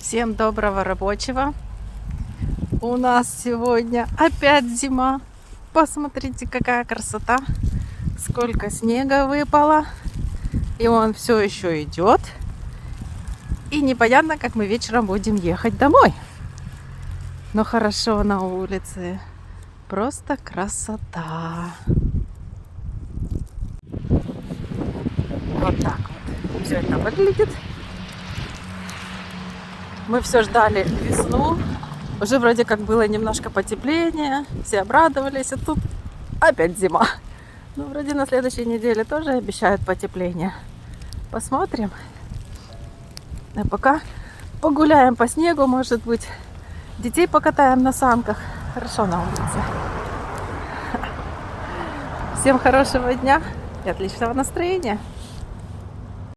Всем доброго рабочего. У нас сегодня опять зима. Посмотрите, какая красота. Сколько снега выпало. И он все еще идет. И непонятно, как мы вечером будем ехать домой. Но хорошо на улице. Просто красота. Вот так вот все это выглядит. Мы все ждали весну. Уже вроде как было немножко потепление. Все обрадовались. А тут опять зима. Ну, вроде на следующей неделе тоже обещают потепление. Посмотрим. А пока погуляем по снегу, может быть. Детей покатаем на санках. Хорошо на улице. Всем хорошего дня и отличного настроения.